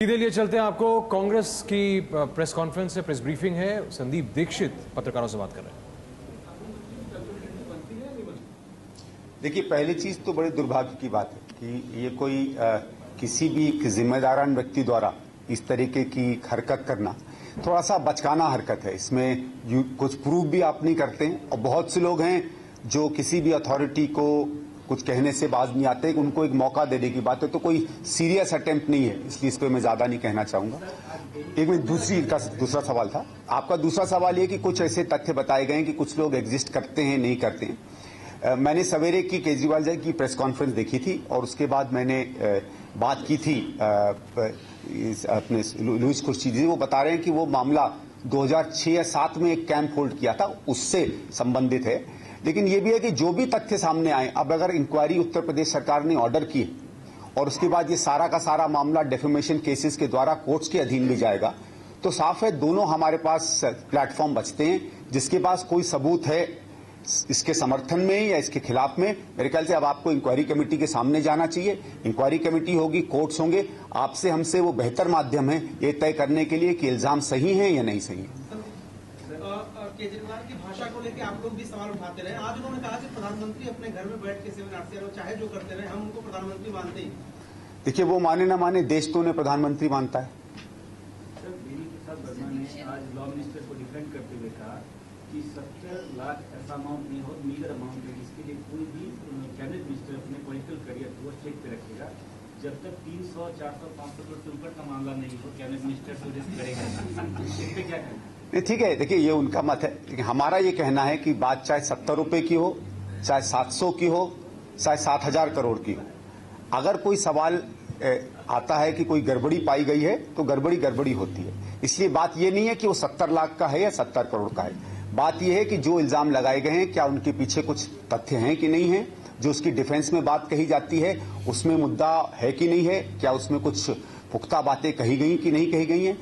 सीधे लिए चलते हैं आपको कांग्रेस की प्रेस कॉन्फ्रेंस है, प्रेस ब्रीफिंग है। संदीप दीक्षित पत्रकारों से बात कर रहे हैं। देखिए, पहली चीज तो बड़े दुर्भाग्य की बात है कि ये कोई किसी भी जिम्मेदारान व्यक्ति द्वारा इस तरीके की हरकत करना थोड़ा सा बचकाना हरकत है। इसमें कुछ प्रूफ भी आप नहीं करते हैं और बहुत से लोग हैं जो किसी भी अथॉरिटी को कुछ कहने से बाज नहीं आते, उनको एक मौका देने की बात है। तो कोई सीरियस अटेम्प्ट नहीं है, इसलिए इस पर मैं ज्यादा नहीं कहना चाहूंगा। एक मिनट, दूसरा सवाल था आपका। दूसरा सवाल ये कि कुछ ऐसे तथ्य बताए गए कि कुछ लोग एग्जिस्ट करते हैं, नहीं करते हैं। मैंने सवेरे की केजरीवाल जी की प्रेस कॉन्फ्रेंस देखी थी और उसके बाद मैंने बात की थी अपने लुईस खुर्शीद जी। वो बता रहे हैं कि वो मामला 2006 या 2007 में एक कैंप होल्ड किया था, उससे संबंधित है। लेकिन ये भी है कि जो भी तथ्य सामने आए, अब अगर इंक्वायरी उत्तर प्रदेश सरकार ने ऑर्डर की और उसके बाद ये सारा का सारा मामला डेफेमेशन केसेस के द्वारा कोर्ट्स के अधीन में जाएगा, तो साफ है दोनों हमारे पास प्लेटफॉर्म बचते हैं। जिसके पास कोई सबूत है इसके समर्थन में या इसके खिलाफ में, मेरे ख्याल से अब आपको इंक्वायरी कमेटी के सामने जाना चाहिए। इंक्वायरी कमेटी होगी, कोर्ट्स होंगे, आपसे हमसे वो बेहतर माध्यम है ये तय करने के लिए कि इल्जाम सही है या नहीं सही है। केजरीवाल की भाषा को लेकर आप लोग भी सवाल उठाते रहे। आज उन्होंने कहा कि प्रधानमंत्री अपने घर में बैठ के सेवन चाहे जो करते रहे, हम उनको प्रधानमंत्री मानते ही। देखिए, वो माने ना माने, देश तो उन्हें प्रधानमंत्री मानता है। सर, देवी प्रसाद वर्मा ने आज लॉ मिनिस्टर को डिफेंड करते हुए कहा कि 70 लाख ऐसा अमाउंट नहीं हो, मीगर अमाउंट है, जिसके लिए कोई भी कैबिनेट मिनिस्टर अपने पॉलिटिकल करियर को चेक पे रखेगा। जब तक 300, 400, 500 करोड़ से ऊपर का मामला नहीं हो, कैबिनेट मिनिस्टर तो रिस्क करेगा। इस पे क्या कहना? नहीं, ठीक है, देखिए ये उनका मत है, लेकिन हमारा ये कहना है कि बात चाहे 70 रुपए की हो, चाहे 700 की हो, चाहे 7,000 करोड़ की हो, अगर कोई सवाल आता है कि कोई गड़बड़ी पाई गई है तो गड़बड़ी होती है। इसलिए बात ये नहीं है कि वो 70 लाख का है या 70 करोड़ का है। बात यह है कि जो इल्जाम लगाए गए हैं क्या उनके पीछे कुछ तथ्य हैं कि नहीं है, जो उसकी डिफेंस में बात कही जाती है उसमें मुद्दा है कि नहीं है, क्या उसमें कुछ पुख्ता बातें कही गई कि नहीं कही गई हैं।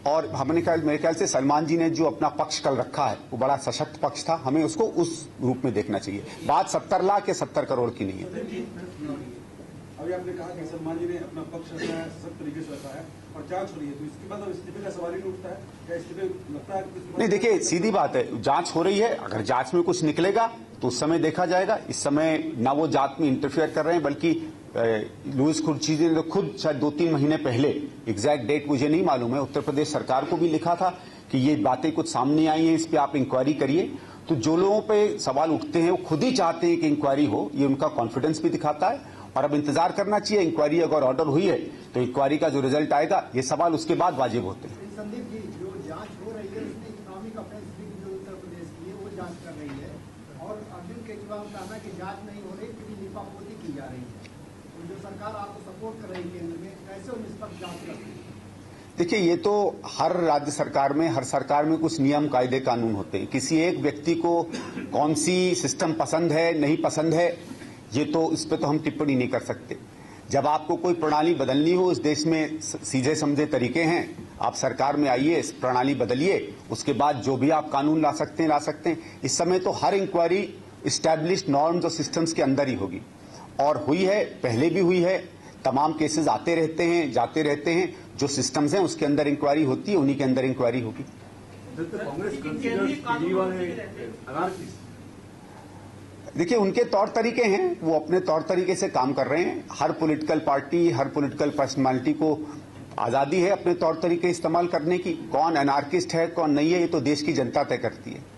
और मेरे ख्याल से सलमान जी ने जो अपना पक्ष कल रखा है वो बड़ा सशक्त पक्ष था, हमें उसको उस रूप में देखना चाहिए। बात 70 लाख या 70 करोड़ की नहीं है। अभी आपने कहा कि सलमान जी ने अपना पक्ष रखा है, सशक्त तरीके से रखा है और जांच हो रही है, तो इसके बाद इस्तीफे का सवाल ही नहीं उठता है? क्या इस्तीफे लगता है? नहीं, देखिए सीधी बात है, जांच हो रही है, अगर जांच में कुछ निकलेगा तो उस समय देखा जाएगा। इस समय ना वो जांच में इंटरफेयर कर रहे हैं, बल्कि लुईस खुर्शीद ने तो खुद शायद 2-3 महीने पहले, एग्जैक्ट डेट मुझे नहीं मालूम है, उत्तर प्रदेश सरकार को भी लिखा था कि ये बातें कुछ सामने आई हैं, इस पे आप इंक्वायरी करिए। तो जो लोगों पे सवाल उठते हैं वो खुद ही चाहते हैं कि इंक्वायरी हो, ये उनका कॉन्फिडेंस भी दिखाता है। और अब इंतजार करना चाहिए, इंक्वायरी अगर ऑर्डर हुई है तो इंक्वायरी का जो रिजल्ट आएगा, ये सवाल उसके बाद वाजिब होते हैं। संदीप जी, जो जांच हो रही है उसमें इकोनॉमिक ऑफेंस भी जो उत्तर प्रदेश की है वो जांच कर रही है और अरविंद केजरीवाल का कहना है कि जांच नहीं हो रही, क्योंकि लिपापोती की जा रही है। और जो सरकार आपको सपोर्ट कर रही है केंद्र में, कैसे वो निष्पक्ष जांच करती है? देखिए, ये तो हर राज्य सरकार में, हर सरकार में कुछ नियम कायदे कानून होते हैं। किसी एक व्यक्ति को कौन सी सिस्टम पसंद है नहीं पसंद है, ये तो इस पे तो हम टिप्पणी नहीं कर सकते। जब आपको कोई प्रणाली बदलनी हो, इस देश में सीधे समझे तरीके हैं, आप सरकार में आइए, इस प्रणाली बदलिए, उसके बाद जो भी आप कानून ला सकते हैं। इस समय तो हर इंक्वायरी इस्टेब्लिश्ड नॉर्म्स और सिस्टम्स के अंदर ही होगी और हुई है, पहले भी हुई है। तमाम केसेस आते रहते हैं, जाते रहते हैं, जो सिस्टम्स हैं उसके अंदर इंक्वायरी होती है, उन्हीं के अंदर इंक्वायरी होगी। देखिए, उनके तौर तरीके हैं, वो अपने तौर तरीके से काम कर रहे हैं। हर पॉलिटिकल पार्टी, हर पॉलिटिकल पर्सनालिटी को आजादी है अपने तौर तरीके इस्तेमाल करने की। कौन एनार्किस्ट है कौन नहीं है, ये तो देश की जनता तय करती है।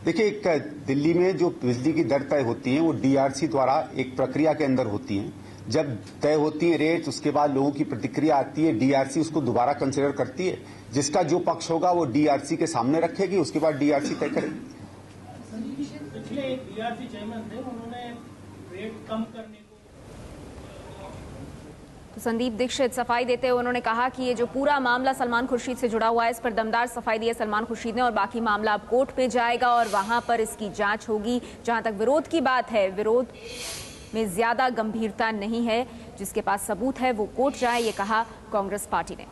देखिए, एक दिल्ली में जो बिजली की दर तय होती है वो डीआरसी द्वारा एक प्रक्रिया के अंदर होती है। जब तय होती है रेट, उसके बाद लोगों की प्रतिक्रिया आती है, डीआरसी उसको दोबारा कंसिडर करती है। जिसका जो पक्ष होगा वो डीआरसी के सामने रखेगी, उसके बाद डीआरसी तय करेगी। पिछले एक डीआरसी चेयरमैन थे, उन्होंने रेट कम करने तो संदीप दीक्षित सफाई देते हुए उन्होंने कहा कि ये जो पूरा मामला सलमान खुर्शीद से जुड़ा हुआ है, इस पर दमदार सफाई दी है सलमान खुर्शीद ने और बाकी मामला अब कोर्ट में जाएगा और वहां पर इसकी जांच होगी। जहां तक विरोध की बात है, विरोध में ज्यादा गंभीरता नहीं है, जिसके पास सबूत है वो कोर्ट जाए, ये कहा कांग्रेस पार्टी ने।